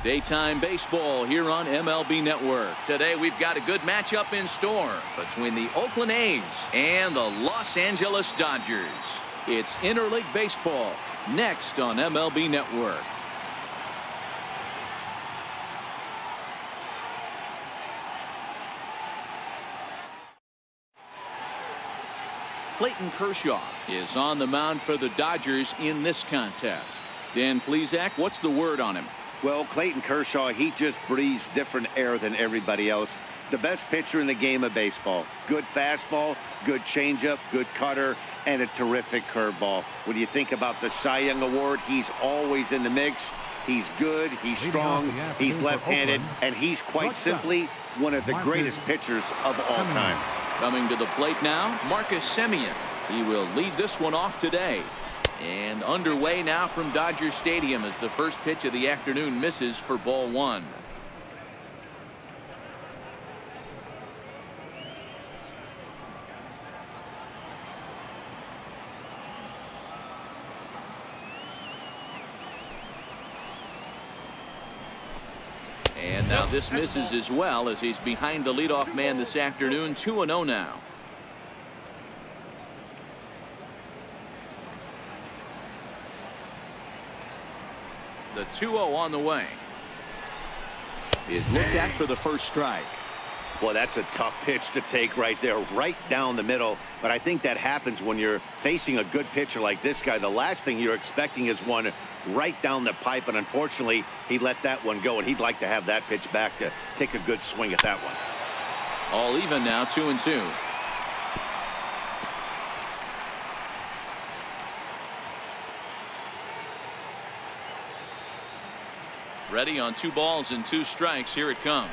Daytime baseball here on MLB Network. Today we've got a good matchup in store between the Oakland A's and the Los Angeles Dodgers. It's interleague baseball next on MLB Network. Clayton Kershaw is on the mound for the Dodgers in this contest. Dan Plesac, what's the word on him? Well, Clayton Kershaw, he just breathes different air than everybody else. The best pitcher in the game of baseball. Good fastball, good changeup, good cutter, and a terrific curveball. When you think about the Cy Young Award, he's always in the mix. He's good, he's strong, he's left-handed, and he's quite simply one of the greatest pitchers of all time. Coming to the plate now, Marcus Stroman. He will lead this one off today. And underway now from Dodger Stadium as the first pitch of the afternoon misses for ball one. And now this misses as well as he's behind the leadoff man this afternoon. 2-0 now. The 2-0 on the way. Is looked at for the first strike. Well, that's a tough pitch to take right there, right down the middle. But I think that happens when you're facing a good pitcher like this guy. The last thing you're expecting is one right down the pipe, and unfortunately, he let that one go, and he'd like to have that pitch back to take a good swing at that one. All even now, 2-2. Ready on 2 balls and 2 strikes. Here it comes.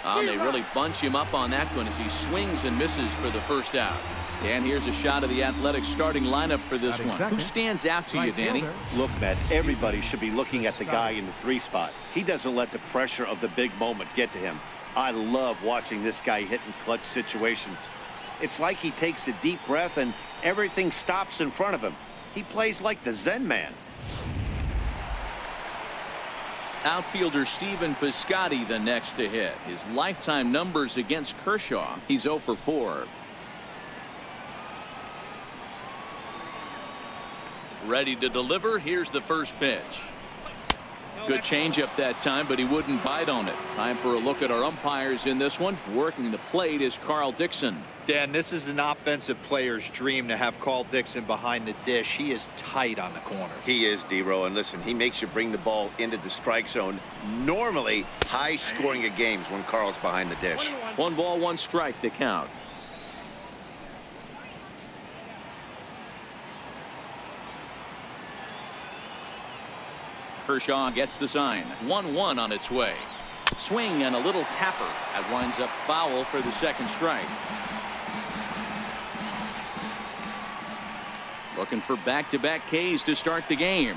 They really bunch him up on that one as he swings and misses for the first out. And here's a shot of the Athletics starting lineup for this one. Who stands out to you, Danny? Look, Matt, everybody should be looking at the guy in the 3 spot. He doesn't let the pressure of the big moment get to him. I love watching this guy hit in clutch situations. It's like he takes a deep breath and everything stops in front of him. He plays like the Zen man. Outfielder Stephen Piscotty the next to hit. His lifetime numbers against Kershaw. He's 0 for 4. Ready to deliver. Here's the first pitch. Good changeup that time, but he wouldn't bite on it. Time for a look at our umpires in this one. Working the plate is Carl Dixon. Dan, this is an offensive player's dream to have Carl Dixon behind the dish. He is tight on the corners. He is, D-Row, and listen, he makes you bring the ball into the strike zone. Normally, high scoring of games when Carl's behind the dish. 1 ball, 1 strike to count. Kershaw gets the sign. 1-1 on its way. Swing and a little tapper. That winds up foul for the second strike. Looking for back-to-back Ks to start the game.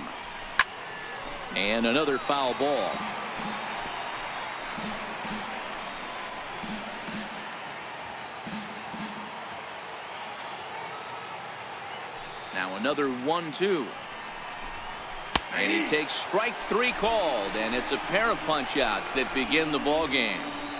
And another foul ball. Now another 1-2. And he takes strike 3 called, and it's a pair of punch-outs that begin the ball game.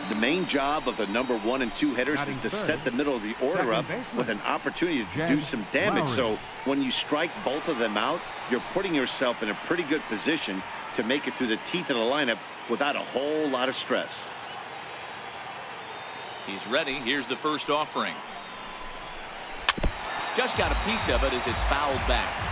The main job of the number 1 and 2 hitters is to set the middle of the order up with an opportunity to do some damage. So when you strike both of them out, you're putting yourself in a pretty good position to make it through the teeth of the lineup without a whole lot of stress. He's ready. Here's the first offering. Just got a piece of it as it's fouled back.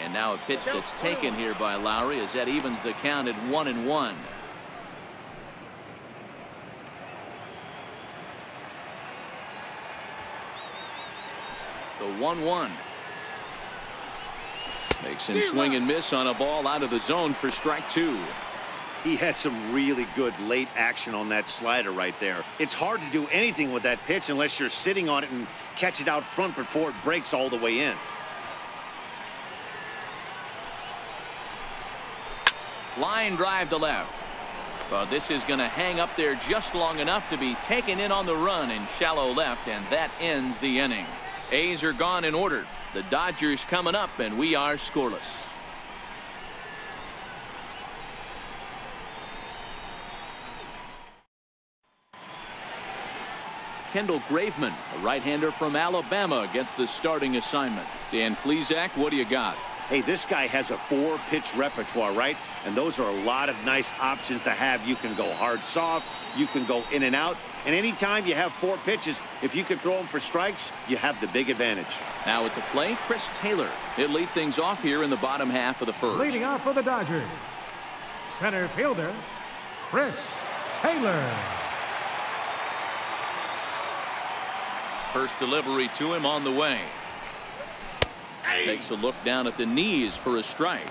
And now a pitch that's taken here by Lowry as that evens the count at 1-1. The 1-1. Makes him swing and miss on a ball out of the zone for strike 2. He had some really good late action on that slider right there. It's hard to do anything with that pitch unless you're sitting on it and catch it out front before it breaks all the way in. Line drive to left. Well, this is going to hang up there just long enough to be taken in on the run in shallow left, and that ends the inning. A's are gone in order. The Dodgers coming up, and we are scoreless. Kendall Graveman, a right-hander from Alabama, gets the starting assignment. Dan Plesac, what do you got? Hey, this guy has a 4-pitch repertoire, right? And those are a lot of nice options to have. You can go hard, soft. You can go in and out. And anytime you have 4 pitches, if you can throw them for strikes, you have the big advantage. Now at the plate, Chris Taylor. He'll lead things off here in the bottom half of the first. Leading off for the Dodgers, center fielder, Chris Taylor. First delivery to him on the way. Takes a look down at the knees for a strike.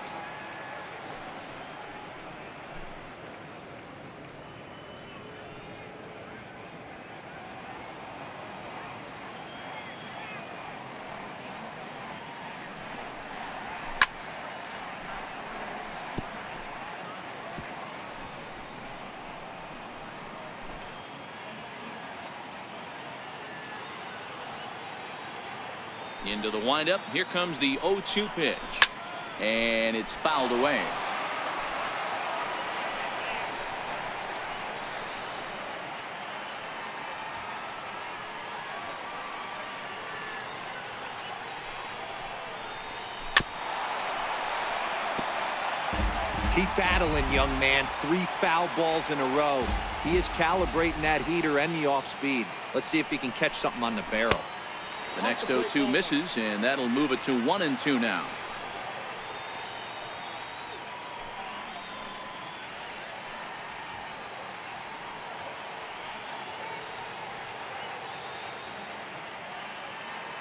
Into the windup. Here comes the 0-2 pitch. And it's fouled away. Keep battling, young man. 3 foul balls in a row. He is calibrating that heater and the off speed. Let's see if he can catch something on the barrel. The next 0-2 misses, and that'll move it to 1-2 now.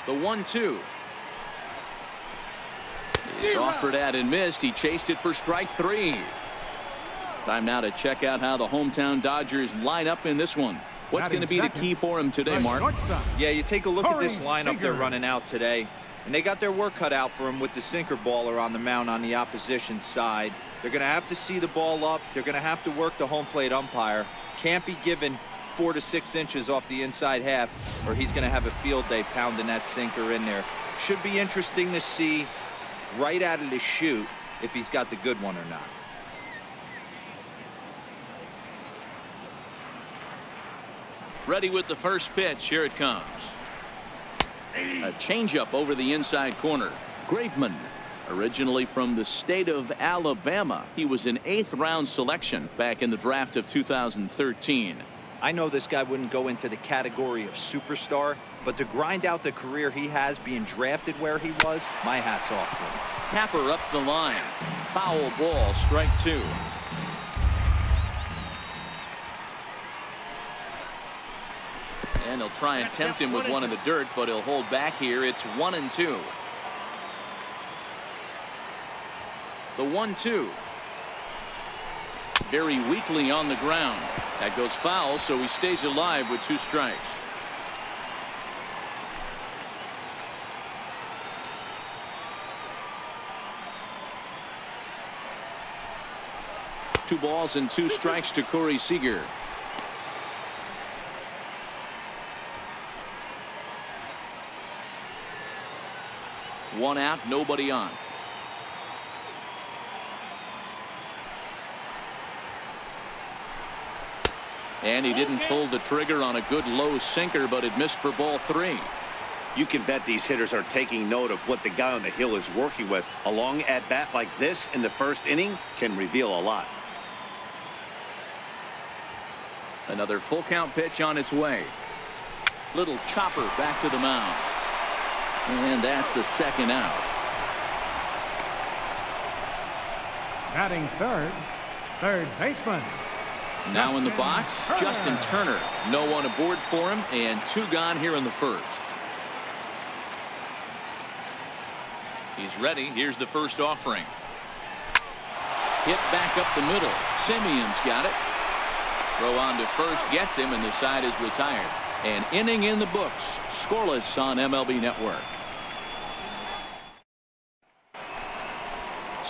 The 1-2 is offered at and missed. He chased it for strike 3. Time now to check out how the hometown Dodgers line up in this one. What's going to be the key for him today, Mark? Yeah, you take a look at this lineup they're running out today, and they got their work cut out for them with the sinker baller on the mound on the opposition side. They're going to have to see the ball up. They're going to have to work the home plate umpire. Can't be given 4 to 6 inches off the inside half, or he's going to have a field day pounding that sinker in there. Should be interesting to see right out of the chute if he's got the good one or not. Ready with the first pitch. Here it comes. A changeup over the inside corner. Graveman, originally from the state of Alabama. He was an 8th-round selection back in the draft of 2013. I know this guy wouldn't go into the category of superstar, but to grind out the career he has being drafted where he was, my hat's off to him. Tapper up the line. Foul ball, strike 2. And he'll try and tempt him with one in the dirt, but he'll hold back here. It's 1-2. The 1-2. Very weakly on the ground. That goes foul, so he stays alive with 2 strikes. Two balls and 2 strikes to Corey Seager. One out, nobody on. And he didn't pull the trigger on a good low sinker, but it missed for ball 3. You can bet these hitters are taking note of what the guy on the hill is working with. A long at bat like this in the first inning can reveal a lot. Another full count pitch on its way. Little chopper back to the mound. And that's the 2nd out. Batting third baseman. Now in the box, Justin Turner. No one aboard for him, and 2 gone here in the first. He's ready. Here's the first offering. Hit back up the middle. Simeon's got it. Throw on to first gets him, and the side is retired. An inning in the books. Scoreless on MLB Network.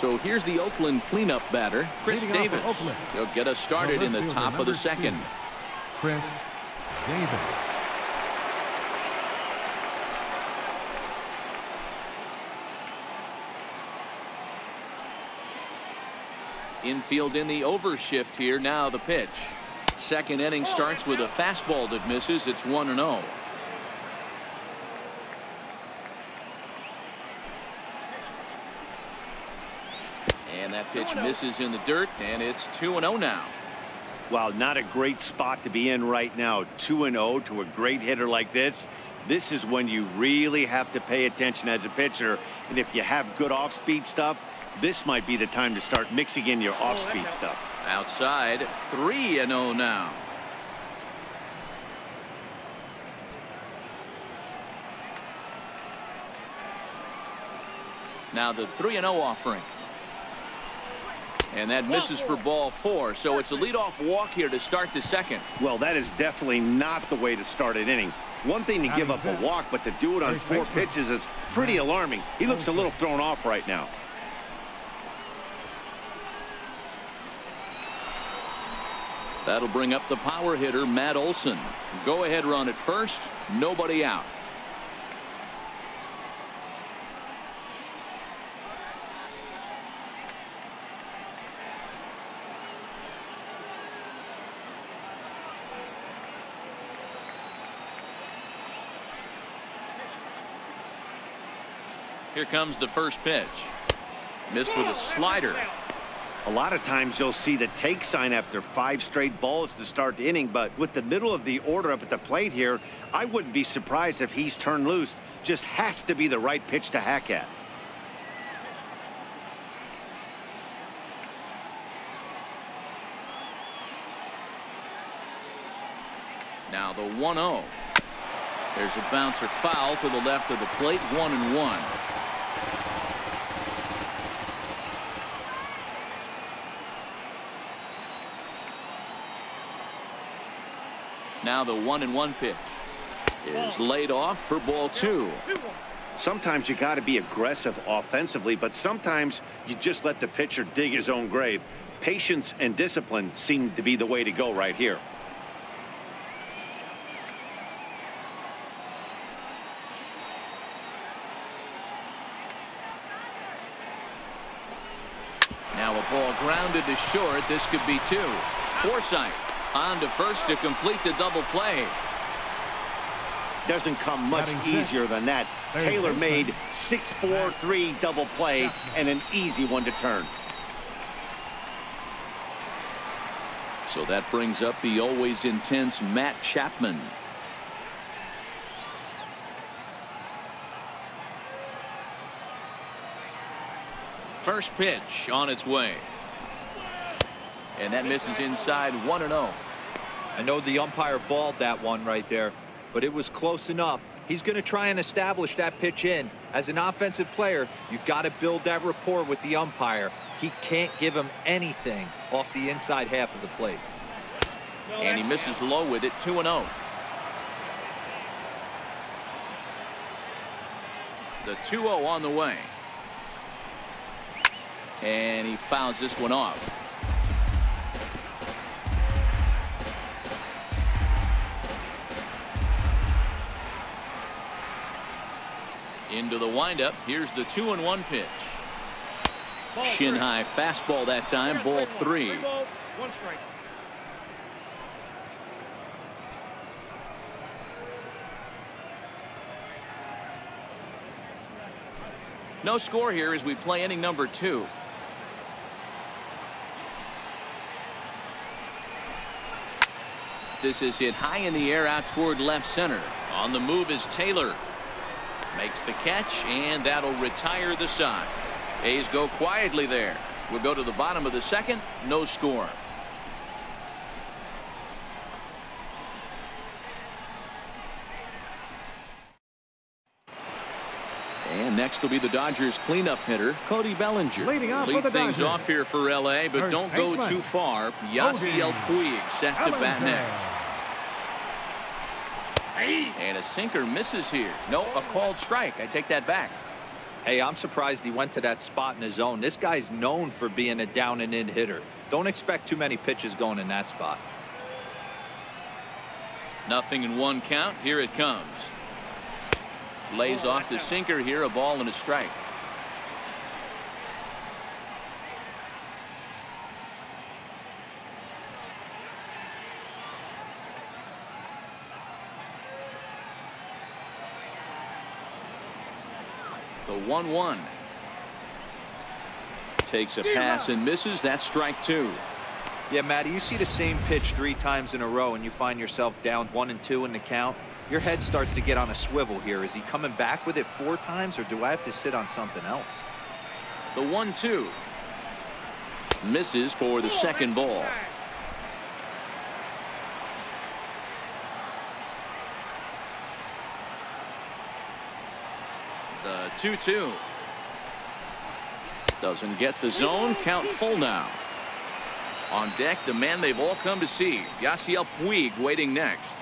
So here's the Oakland cleanup batter, Chris Leading off for Davis. Oakland. He'll get us started in the top of the second. Chris Davis. Infield in the overshift here. Now the pitch. Second inning starts with a fastball that misses. It's 1-0. And that pitch misses in the dirt, and it's 2-0 now. Well, not a great spot to be in right now. 2-0 to a great hitter like this. This is when you really have to pay attention as a pitcher. And if you have good off-speed stuff, this might be the time to start mixing in your off-speed stuff. Outside, 3-0 now. Now the 3-0 offering. And that misses for ball 4. So it's a leadoff walk here to start the second. Well, that is definitely not the way to start an inning. One thing to give up a walk, but to do it on 4 pitches is pretty alarming. He looks a little thrown off right now. That'll bring up the power hitter, Matt Olson. Go ahead run at first. Nobody out. Here comes the first pitch. Missed with a slider. A lot of times you'll see the take sign after 5 straight balls to start the inning, but with the middle of the order up at the plate here, I wouldn't be surprised if he's turned loose. Just has to be the right pitch to hack at. Now the 1-0. There's a bouncer foul to the left of the plate. 1-1. Now the 1-1 pitch is laid off for ball 2. Sometimes you got to be aggressive offensively, but sometimes you just let the pitcher dig his own grave. Patience and discipline seem to be the way to go right here. Now a ball grounded to short. This could be 2. Forsythe on to first to complete the double play. Doesn't come much easier than that. Taylor made 6-4-3 double play and an easy one to turn. So that brings up the always intense Matt Chapman. First pitch on its way. And that misses inside. 1-0. I know the umpire balled that one right there, but it was close enough. He's going to try and establish that pitch in. As an offensive player, you've got to build that rapport with the umpire. He can't give him anything off the inside half of the plate. And he misses low with it. 2-0. The 2-0 on the way. And he fouls this one off. Into the windup. Here's the 2-1 pitch. Shin high fastball that time. Ball 3. 1 strike. No score here as we play inning number 2. This is hit high in the air out toward left center. On the move is Taylor. Makes the catch, and that'll retire the side. A's go quietly there. We'll go to the bottom of the second. No score. And next will be the Dodgers cleanup hitter, Cody Bellinger. Leading off for Lead the things Dodgers. off here for L.A., but First don't go baseman, too far. Yasiel Puig set to bat next. And a sinker misses here. No, a called strike. I take that back. Hey, I'm surprised he went to that spot in his zone. This guy's known for being a down and in hitter. Don't expect too many pitches going in that spot. 0-1 count. Here it comes. Lays off the sinker here, a ball and a strike. The 1-1. Takes a pass and misses. That's strike 2. Yeah, Matty, you see the same pitch 3 times in a row and you find yourself down 1-2 in the count. Your head starts to get on a swivel here. Is he coming back with it 4 times, or do I have to sit on something else? The 1-2. Misses for the second ball. The 2-2. Doesn't get the zone. Count full now. On deck, the man they've all come to see, Yasiel Puig, waiting next.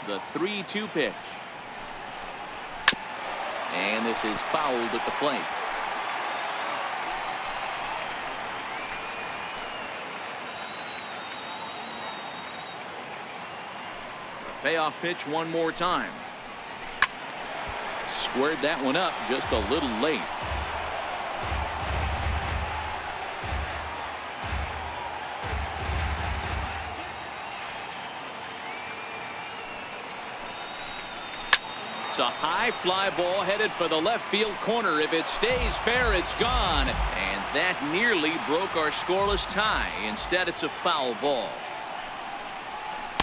The 3-2 pitch. And this is fouled at the plate. Payoff pitch one more time. Squared that one up just a little late. It's a high fly ball headed for the left field corner. If it stays fair, it's gone. And that nearly broke our scoreless tie. Instead, it's a foul ball.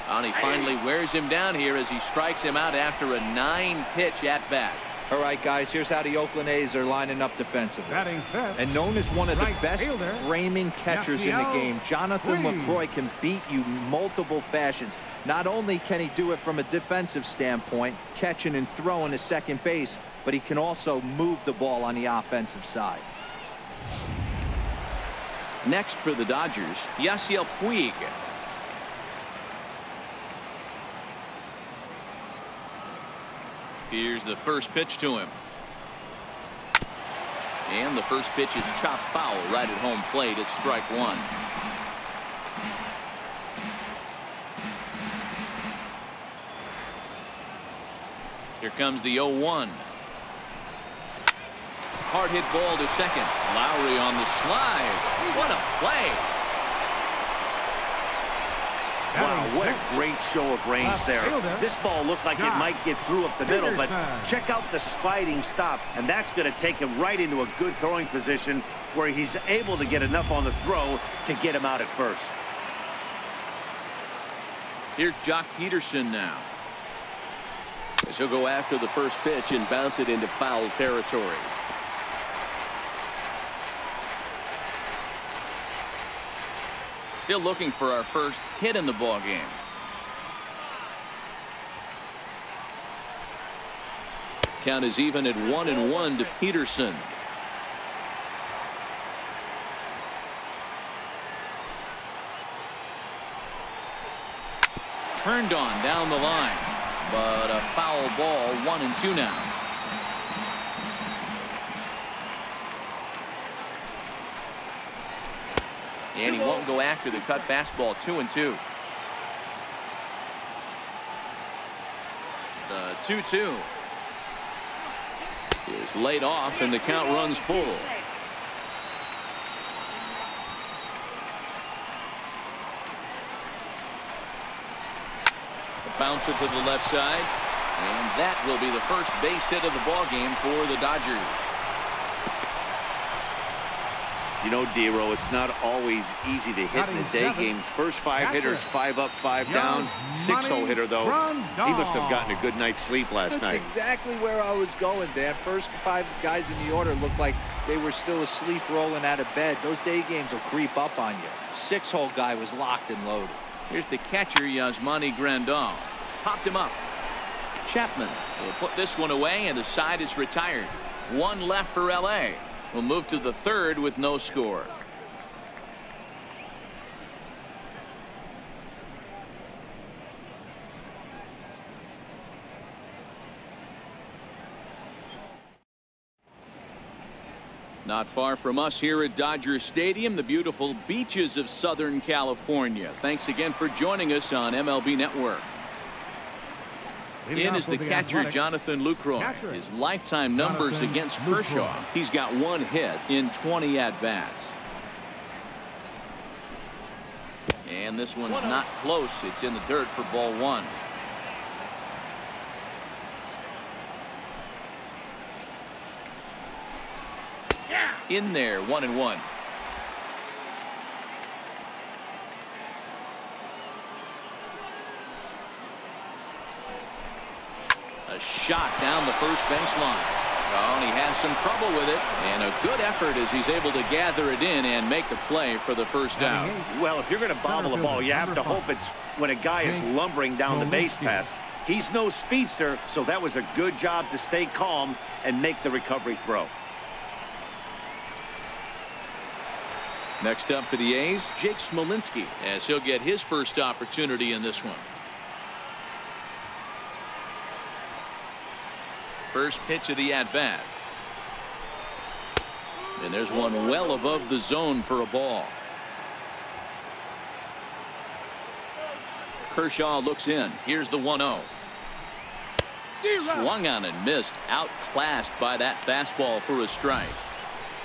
And he finally wears him down here as he strikes him out after a 9-pitch at bat. All right, guys, here's how the Oakland A's are lining up defensively. And known as one of the best framing catchers in the game, Jonathan LaCroix can beat you multiple fashions. Not only can he do it from a defensive standpoint, catching and throwing to second base, but he can also move the ball on the offensive side. Next for the Dodgers, Yasiel Puig. Here's the first pitch to him. And the first pitch is chopped foul right at home plate. It's strike 1. Here comes the 0-1. Hard hit ball to second. Lowry on the slide. What a play. Wow, what a great show of range there. This ball looked like it might get through up the middle, but check out the sliding stop, and that's going to take him right into a good throwing position where he's able to get enough on the throw to get him out at first. Here's Jock Peterson now. As he'll go after the first pitch and bounce it into foul territory. Still looking for our first hit in the ball game. Count is even at 1-1 to Peterson. Turned on down the line, but a foul ball. 1-2 now. And he won't go after the cut fastball. 2-2. The 2-2 is laid off, and the count runs full. A bouncer to the left side, and that will be the first base hit of the ball game for the Dodgers. You know, Dero, it's not always easy to hit in the day games. First 5 hitters, 5 up, 5 down. 6-hole hitter, though. He must have gotten a good night's sleep last night. That's exactly where I was going, Dan. First 5 guys in the order looked like they were still asleep rolling out of bed. Those day games will creep up on you. 6-hole guy was locked and loaded. Here's the catcher, Yasmani Grandal. Popped him up. Chapman will put this one away, and the side is retired. 1 left for L.A. We'll move to the 3rd with no score. Not far from us here at Dodger Stadium, the beautiful beaches of Southern California. Thanks again for joining us on MLB Network. In is the catcher, Jonathan Lucroy. His lifetime numbers against Kershaw. He's got 1 hit in 20 at-bats. And this one's not close. It's in the dirt for ball 1. In there, 1-1. A shot down the first baseline. Oh, and he has some trouble with it. And a good effort as he's able to gather it in and make the play for the first out. Well, if you're going to bobble a ball, you have to hope it's when a guy is lumbering down the base pass. He's no speedster, so that was a good job to stay calm and make the recovery throw. Next up for the A's, Jake Smolinski, as he'll get his first opportunity in this one. First pitch of the at-bat. And there's one well above the zone for a ball. Kershaw looks in. Here's the 1-0. Swung on and missed. Outclassed by that fastball for a strike.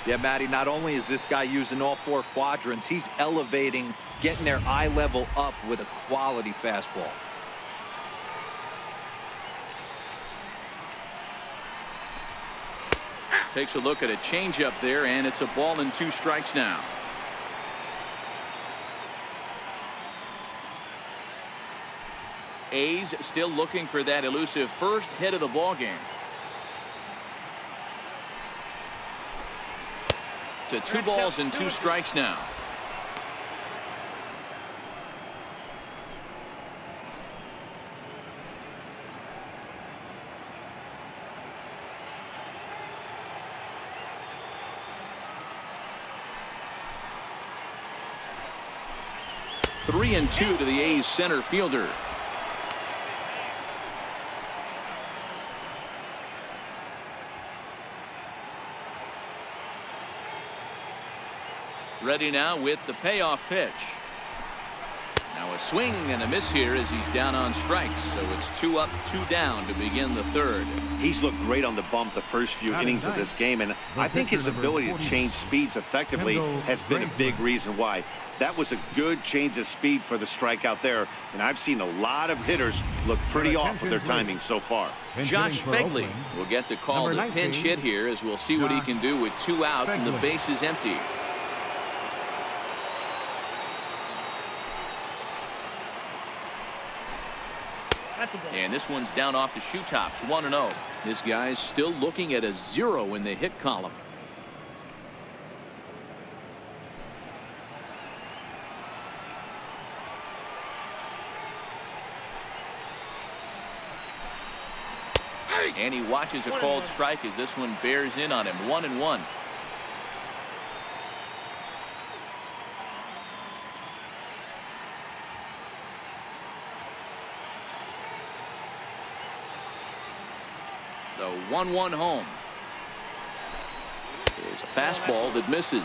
Yeah, Matty, not only is this guy using all 4 quadrants, he's elevating, getting their eye level up with a quality fastball. Takes a look at a changeup there, and it's a ball and 2 strikes now. A's still looking for that elusive first hit of the ball game. To 2 balls and 2 strikes now. Three and 2 to the A's center fielder. Ready now with the payoff pitch. Now a swing and a miss here as he's down on strikes. So it's 2 up, 2 down to begin the third. He's looked great on the bump the first few innings of this game, and I think his ability to change speeds effectively has been a big reason why. That was a good change of speed for the strikeout there, and I've seen a lot of hitters look pretty off with their timing so far. Josh Begley will get the call to pinch hit here, as we'll see what he can do with 2 out and the base is empty. And this one's down off the shoe tops, 1-0. This guy's still looking at a 0 in the hit column. And he watches a called strike as this one bears in on him. 1-1. The 1-1 home is a fastball that misses.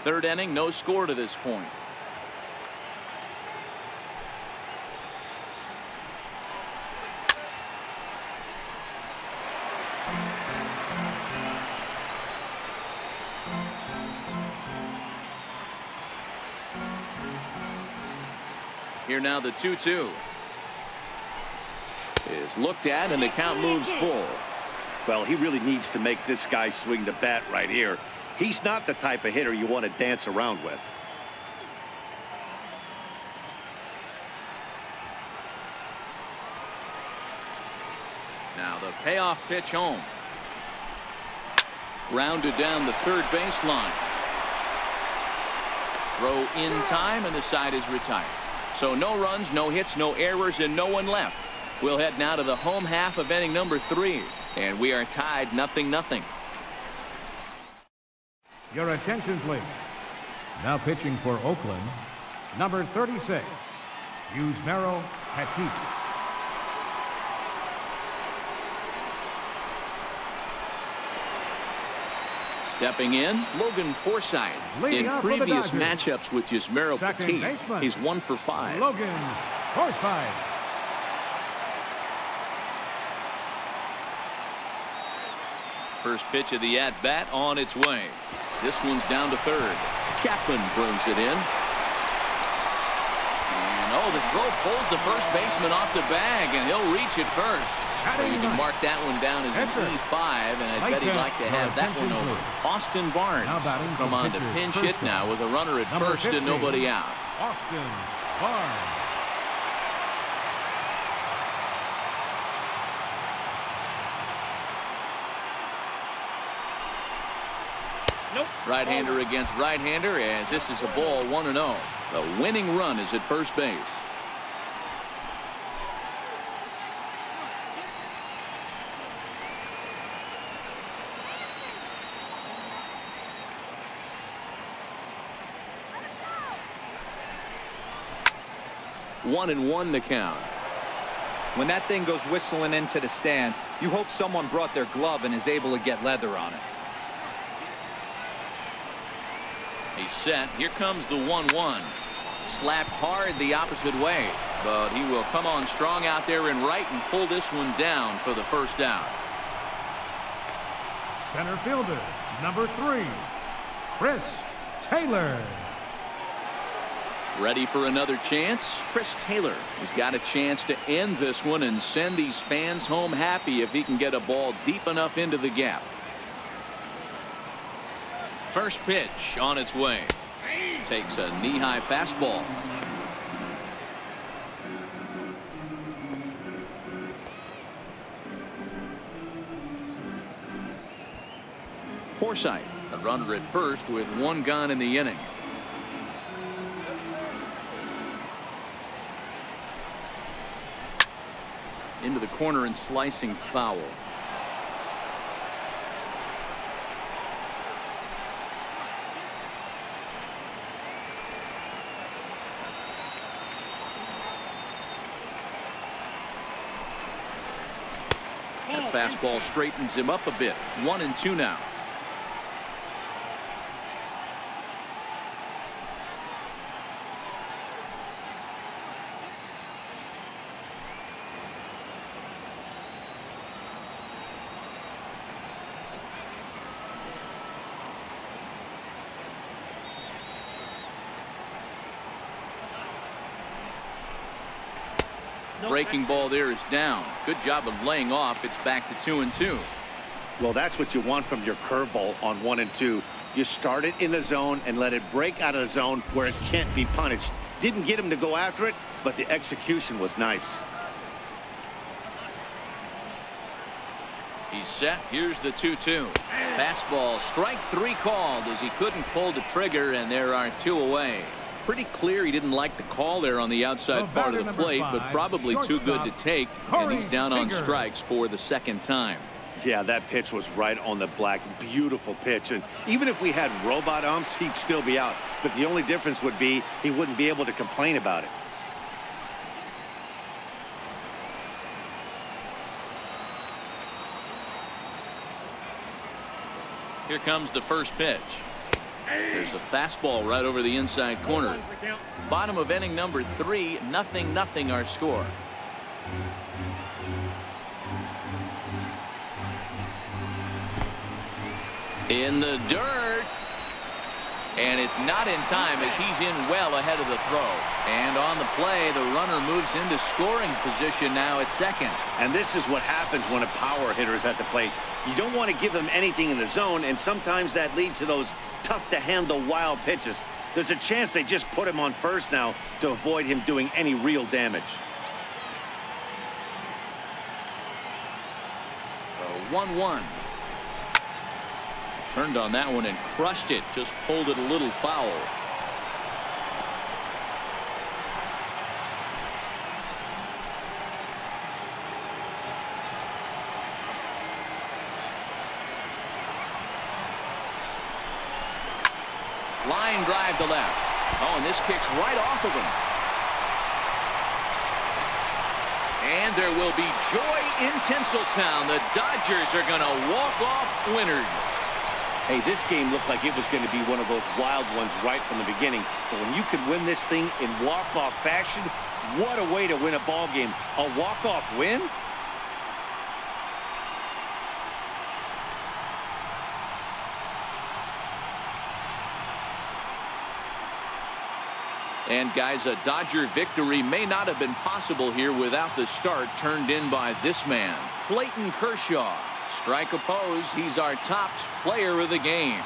Third inning, no score to this point. Here now the 2-2 is looked at and the count moves full. Well, he really needs to make this guy swing the bat right here. He's not the type of hitter you want to dance around with. Now the payoff pitch home. Rounded down the third baseline. Throw in time and the side is retired. So no runs, no hits, no errors, and no one left. We'll head now to the home half of inning number 3. And we are tied 0-0. Your attention, please. Now pitching for Oakland, number 36, Yusmeiro Petit. Stepping in, Logan Forsythe. Leading In off for the previous Dodgers. matchups with Yusmeiro Second Petit, baseman, he's 1 for 5. Logan Forsythe. First pitch of the at-bat on its way. This one's down to third. Chapman brings it in. And the throw pulls the first baseman off the bag, and he'll reach it first. So you can mark that one down as an E5, and I bet he'd like to have that one over. Austin Barnes come on to pinch hit now with a runner at first and nobody out. Austin Barnes. Right-hander against right-hander, as this is a ball 1-0. The winning run is at first base. One and one to count. When that thing goes whistling into the stands, you hope someone brought their glove and is able to get leather on it. He's set. Here comes the 1-1. Slapped hard the opposite way, but he will come on strong out there in right and pull this one down for the first out. Center fielder, number 3, Chris Taylor. Ready for another chance? Chris Taylor has got a chance to end this one and send these fans home happy if he can get a ball deep enough into the gap. First pitch on its way. Takes a knee-high fastball. Forsythe, a runner at first with 1 gone in the inning. Into the corner and slicing foul. That fastball straightens him up a bit. 1-2 now. Breaking ball there is down. Good job of laying off. It's back to 2-2. Well, that's what you want from your curveball on 1 and 2. You start it in the zone and let it break out of the zone where it can't be punished. Didn't get him to go after it, but the execution was nice. He's set. Here's the 2-2. Fastball, strike 3 called as he couldn't pull the trigger, and there are 2 away. Pretty clear he didn't like the call there on the outside part of the plate, but probably too good to take, and he's down on strikes for the second time. Yeah, that pitch was right on the black. Beautiful pitch. And even if we had robot umps, he'd still be out. But the only difference would be he wouldn't be able to complain about it. Here comes the first pitch. There's a fastball right over the inside corner. Bottom of inning number 3, 0-0 our score. In the dirt. And it's not in time as he's in well ahead of the throw. And on the play, the runner moves into scoring position now at second. And this is what happens when a power hitter is at the plate. You don't want to give them anything in the zone, and sometimes that leads to those tough-to-handle wild pitches. There's a chance they just put him on first now to avoid him doing any real damage. 1-1. Turned on that one and crushed it. Just pulled it a little foul. Line drive to left. Oh, and this kicks right off of him. And there will be joy in Tinseltown. The Dodgers are going to walk off winners. Hey, this game looked like it was going to be one of those wild ones right from the beginning. But when you can win this thing in walk-off fashion, what a way to win a ball game. A walk-off win? And guys, a Dodger victory may not have been possible here without the start turned in by this man, Clayton Kershaw. Strike opposed, he's our top player of the game.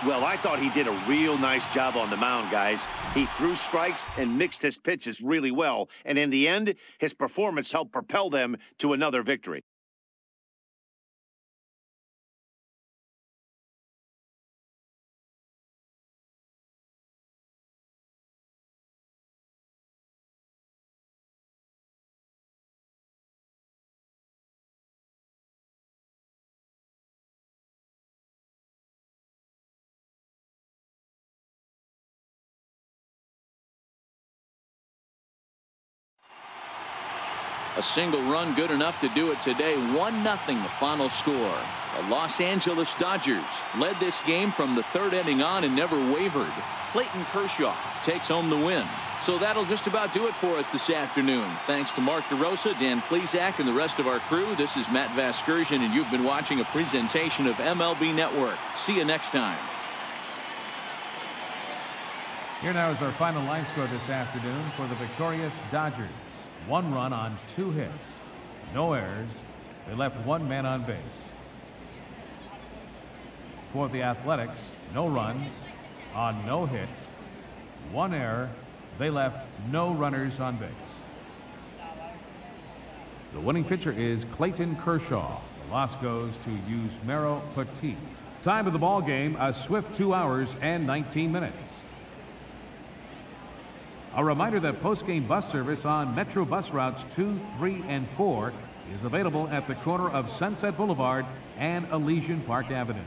Well, I thought he did a real nice job on the mound, guys. He threw strikes and mixed his pitches really well. And in the end, his performance helped propel them to another victory. A single run good enough to do it today. 1-0 the final score. The Los Angeles Dodgers led this game from the third inning on and never wavered. Clayton Kershaw takes home the win. So that'll just about do it for us this afternoon. Thanks to Mark DeRosa, Dan Plesac, and the rest of our crew. This is Matt Vasgersian, and you've been watching a presentation of MLB Network. See you next time. Here now is our final line score this afternoon for the victorious Dodgers. 1 run on 2 hits. No errors. They left 1 man on base. For the Athletics, no runs on no hits. 1 error. They left no runners on base. The winning pitcher is Clayton Kershaw. The loss goes to Yusmeiro Petit. Time of the ball game, a swift 2 hours and 19 minutes. A reminder that post-game bus service on Metro bus routes 2, 3, and 4 is available at the corner of Sunset Boulevard and Elysian Park Avenue.